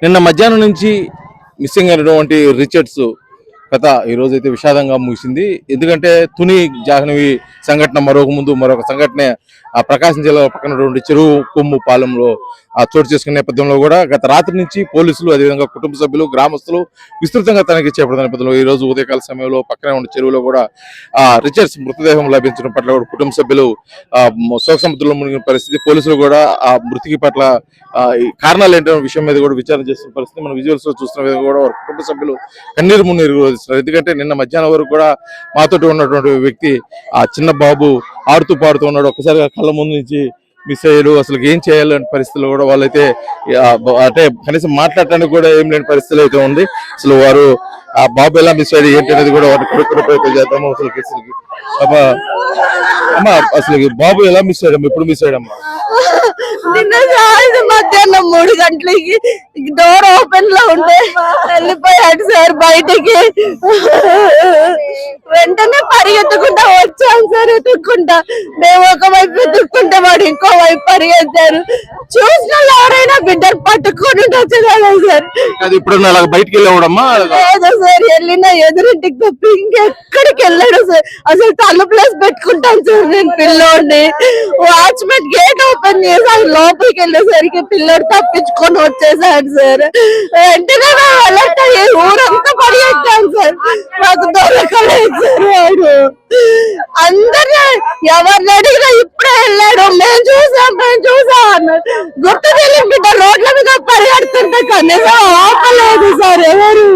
నిన్న మధ్యాహ్నం నుంచి మిస్సింగ్ అయినటువంటి రిచర్డ్స్ కథ ఈరోజు అయితే విషాదంగా ముగిసింది. ఎందుకంటే తుని జాహ్నవి సంఘటన మరొక సంఘటన ప్రకాశం జిల్లా పక్కనటువంటి చెరువు కొమ్ము పాలెంలో చోటు చేసుకునే నేపథ్యంలో కూడా గత రాత్రి నుంచి పోలీసులు, అదేవిధంగా కుటుంబ సభ్యులు, గ్రామస్తులు విస్తృతంగా తనిఖీ చేపడుతున్న నేపథ్యంలో ఈ రోజు ఉదయకాల సమయంలో పక్కనే ఉన్న చెరువులో కూడా రిచర్డ్స్ మృతదేహం లభించడం పట్ల కూడా కుటుంబ సభ్యులు శోకసముద్రంలో మునిగిన పరిస్థితి. పోలీసులు కూడా ఆ మృతికి పట్ల కారణాలు ఏంటనే విషయం మీద కూడా విచారణ చేస్తున్న పరిస్థితి మనం విజువల్స్ లో చూస్తున్న విధంగా కూడా వారి కుటుంబ సభ్యులు కన్నీరు మున్నీరు వదిలిస్తున్నారు. ఎందుకంటే నిన్న మధ్యాహ్నం వరకు కూడా మాతోటి ఉన్నటువంటి వ్యక్తి ఆ చిన్న బాబు ఆడుతూ పాడుతూ ఉన్నాడు. ఒక్కసారిగా కళ్ళ ముందు నుంచి మిస్ అయ్యాడు. అసలు ఏం చేయాలని పరిస్థితుల్లో కూడా వాళ్ళైతే అంటే కనీసం మాట్లాడటానికి కూడా ఏం లేని పరిస్థితులు అయితే ఉంది. అసలు వారు ఆ బాబు ఎలా మిస్ అయ్యాడు ఏంటి అనేది కూడా వాటి కొడుకునే ప్రయత్నం చేద్దాము. అమ్మా అసలు బాబు ఎలా మిస్ అయ్యాడమ్మా, ఎప్పుడు మిస్ అయ్యాడమ్మా? నిన్న మధ్యాహ్నం 3 గంటలకి డోర్ ఓపెన్ లో ఉంటే వెళ్ళిపోయాడు సార్ బయటికి. వెంటనే పరిగెత్తుకుంటా వచ్చాను సార్. ఎత్తుక్కుంటా మేము ఒకవైపు ఎత్తుక్కుంటే వాడు ఇంకో వైపు పరిగెత్తారు. చూసిన ఎవరైనా బిడ్డను పట్టుకొని వచ్చేదాన్ని సార్. అది ఇప్పుడు బయటికి వెళ్ళాడమ్మా? లేదు సార్, వెళ్ళినా ఎదురింటికి తప్పి ఇంకెక్కడికి వెళ్ళాడు సార్. అసలు తలుపులేసి పెట్టుకుంటాను సార్ నేను పిల్లోడిని. వాచ్మెన్ గేట్ ఓపెన్ చేసి లోపలికి వెళ్ళేసరికి పిల్లోడు తప్పించుకొని వచ్చేసాడు సార్. వెంటనే అలర్ట్ అయ్యి ఊరంతా పరిగెత్తాను సార్. నాకు దొరకలేదు సార్. వాడు అందరినీ ఎవరిని అడిగినా ఇప్పుడే వెళ్ళాడు, మేము చూసాం అన్నారు. గుర్తు తెలియని బిడ్డ రోడ్ల మీద పరిగెడుతుంటే కనీసం ఆపలేదు సార్ ఎవరు.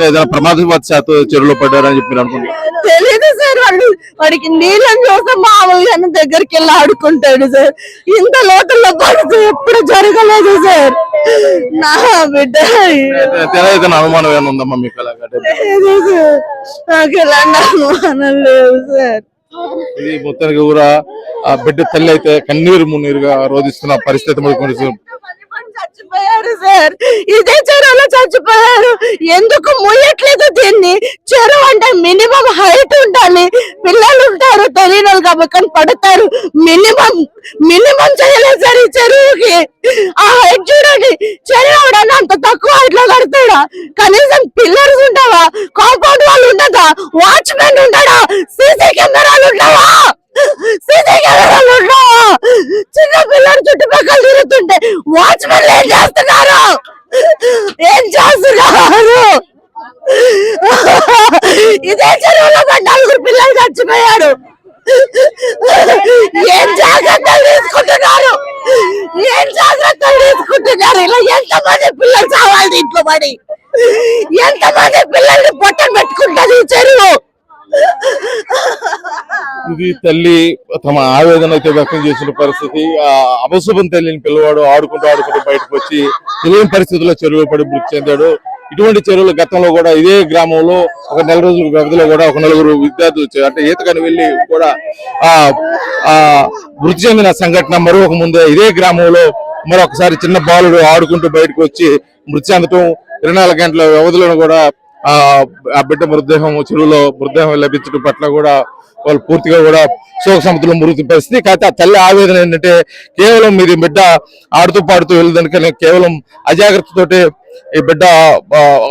ఏదైనా ప్రమాదవశాత్తు చెరువులో పడ్డారని చెప్పి అనుకుంటున్నారు? తెలీదు సార్. వాడికి నీళ్ళని చూస్తే మామూలుగా దగ్గరికి వెళ్ళి ఆడుకుంటాడు సార్. ఇంత లోతుల్లో పడుతూ ఎప్పుడు జరగలేదు సార్. నా బిడ్డ అనుమానం ఏమైనా ఉందమ్మా మీకు? నాకు ఎలాంటి అనుమానం లేవు సార్. ఇది మొత్తానికి కూడా ఆ బిడ్డ తల్లి అయితే కన్నీరు మున్నీరుగా రోధిస్తున్న పరిస్థితి చచ్చిపోయారు సార్. ఇదే చెరువులో చచ్చిపోయారు. ఎందుకు ముయ్యట్లేదు దీన్ని? చెరువు అంటే మినిమం హైట్ ఉండాలి. పిల్లలు ఉంటారు తెలియని వాళ్ళు కాబట్టి పడతారు. మినిమం చేయలేదు సార్ ఈ చెరువుకి. ఆ హైట్ చూడండి. చెరువు అవడానికి అంత తక్కువ హైట్ లో కడతాడా? కనీసం పిల్లర్స్ ఉంటావా? కాంపౌండ్ వాళ్ళు ఉండదా? వాచ్మెన్ ఉండడా? సీసీ కెమెరాలు ఉండవా? చిన్న పిల్లలు చుట్టుపక్కల తిరుగుతుంటే వాచ్మెన్ ఏం చేస్తున్నారు? ఇదే చెరువులో 4 పిల్లలు చచ్చిపోయారు. ఏం జాగ్రత్తలు తీసుకుంటున్నారు? ఇలా ఎంతమంది పిల్లలు చావాలి దీంట్లో పడి? ఎంతమంది పిల్లల్ని పొట్టను పెట్టుకుంటారు ఈ చెరువు? ఇది తల్లి తమ ఆవేదన అయితే వ్యక్తం చేసిన పరిస్థితి. ఆ అపశుభం తల్లిని పిల్లవాడు ఆడుకుంటూ బయటకు వచ్చి తెలియని పరిస్థితుల్లో చెరువులో పడి మృతి చెందాడు. ఇటువంటి చెరువులు గతంలో కూడా ఇదే గ్రామంలో ఒక 4 రోజుల వ్యవధిలో కూడా ఒక 4 విద్యార్థులు అంటే ఈతకని వెళ్లి కూడా మృతి చెందిన సంఘటన మరొక ముందే ఇదే గ్రామంలో మరొకసారి చిన్న బాలుడు ఆడుకుంటూ బయటకు వచ్చి మృతి చెందటం, 24 గంటల వ్యవధిలో కూడా ఆ బిడ్డ మృతదేహం చెరువులో మృతదేహం లభించడం పట్ల కూడా వాళ్ళు పూర్తిగా కూడా శోక సముద్రంలో మురుగుతున్న పరిస్థితి. కాకపోతే ఆ తల్లి ఆవేదన ఏంటంటే కేవలం మీది బిడ్డ ఆడుతూ పాడుతూ వెళ్ళదానికని కేవలం అజాగ్రత్తతోటి ఈ బిడ్డ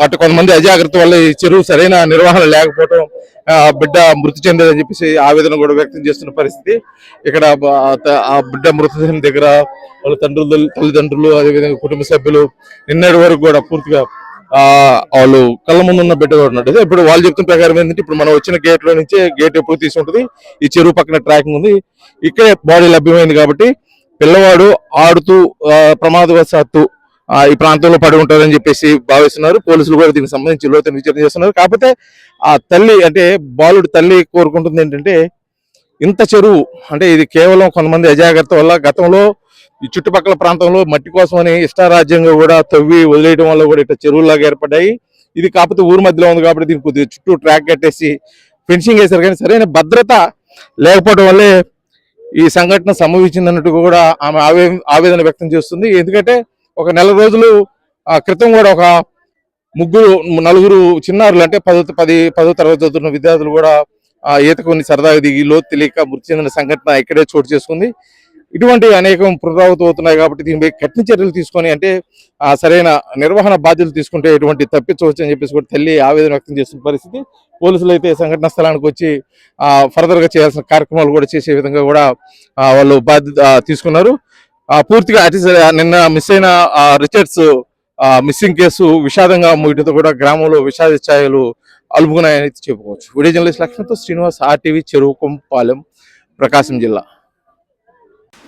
అటు కొంతమంది అజాగ్రత్త వల్ల ఈ చెరువు సరైన నిర్వహణ లేకపోవడం బిడ్డ మృతి చెందేదని చెప్పేసి ఆవేదన కూడా వ్యక్తం చేస్తున్న పరిస్థితి. ఇక్కడ ఆ బిడ్డ మృతదేహం దగ్గర వాళ్ళ తల్లిదండ్రులు అదేవిధంగా కుటుంబ సభ్యులు నిన్నటి వరకు కూడా పూర్తిగా వాళ్ళు కళ్ళ ముందు ఉన్న బిడ్డ కూడా ఉన్నట్టు. ఇప్పుడు వాళ్ళు చెప్తున్న ప్రకారం ఏంటంటే ఇప్పుడు మనం వచ్చిన గేట్ లో నుంచి గేట్ ఎప్పుడు తీసుకుంటుంది, ఈ చెరువు పక్కన ట్రాకింగ్ ఉంది, ఇక్కడే బాడీ లభ్యమైంది కాబట్టి పిల్లవాడు ఆడుతూ ప్రమాదవశాత్తు ఈ ప్రాంతంలో పడి ఉంటారని చెప్పేసి భావిస్తున్నారు. పోలీసులు కూడా దీనికి సంబంధించి లోతైన విచారణ చేస్తున్నారు. కాకపోతే ఆ తల్లి అంటే బాలుడు తల్లి కోరుకుంటుంది ఏంటంటే ఇంత చెరువు అంటే ఇది కేవలం కొంతమంది అజాగ్రత్త వల్ల గతంలో ఈ చుట్టుపక్కల ప్రాంతంలో మట్టి కోసమని ఇష్టారాజ్యంగా కూడా తవ్వి వదిలేయడం వల్ల కూడా ఇట్లా చెరువులాగా ఏర్పడ్డాయి. ఇది కాకపోతే ఊరు మధ్యలో ఉంది కాబట్టి దీనికి కొద్దిగా చుట్టూ ట్రాక్ కట్టేసి ఫెన్సింగ్ వేశారు. కానీ సరైన భద్రత లేకపోవడం వల్లే ఈ సంఘటన సంభవించిందన్నట్టు కూడా ఆమె ఆవేదన వ్యక్తం చేస్తుంది. ఎందుకంటే ఒక 4 రోజులు క్రితం కూడా ఒక 4 చిన్నారులు అంటే 10వ తరగతి చదువుతున్న విద్యార్థులు కూడా ఈతకొని సరదాగా దిగి లోతు తెలియక మృతి చెందిన సంఘటన ఇక్కడే చోటు చేసుకుంది. ఇటువంటి అనేకం పునరావృతమవుతున్నాయి కాబట్టి దీనిపై కఠిన చర్యలు తీసుకొని అంటే సరైన నిర్వహణ బాధ్యతలు తీసుకుంటే ఎటువంటి తప్పించవచ్చు అని చెప్పేసి కూడా తల్లి ఆవేదన వ్యక్తం చేస్తున్న పరిస్థితి. పోలీసులు అయితే సంఘటన స్థలానికి వచ్చి ఫర్దర్గా చేయాల్సిన కార్యక్రమాలు కూడా చేసే విధంగా కూడా వాళ్ళు బాధ్యత తీసుకున్నారు. పూర్తిగా నిన్న మిస్ అయిన రిచర్డ్స్ మిస్సింగ్ కేసు విషాదంగా ముగియడంతో కూడా గ్రామంలో విషాద ఛాయలు అలుముకున్నాయని చెప్పుకోవచ్చు. వీడియో జర్నలిస్ట్ లక్ష్మణ్తో శ్రీనివాస్, RTV, చెరువుకొంపాలెం, ప్రకాశం జిల్లా.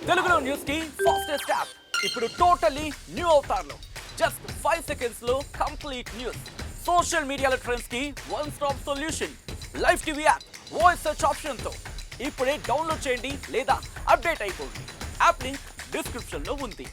తెలుగులో న్యూస్ కి ఫాస్టెస్ట్ యాప్ ఇప్పుడు టోటలీ న్యూ అవతార్లో జస్ట్ 5 seconds లో కంప్లీట్ న్యూస్. సోషల్ మీడియాలో ట్రెండ్స్ కి one stop solution. Live TV app voice search option తో ఇప్పుడే డౌన్లోడ్ చేయండి లేదా అప్డేట్ అయిపోండి. యాప్ లింక్ డిస్క్రిప్షన్ లో ఉంది.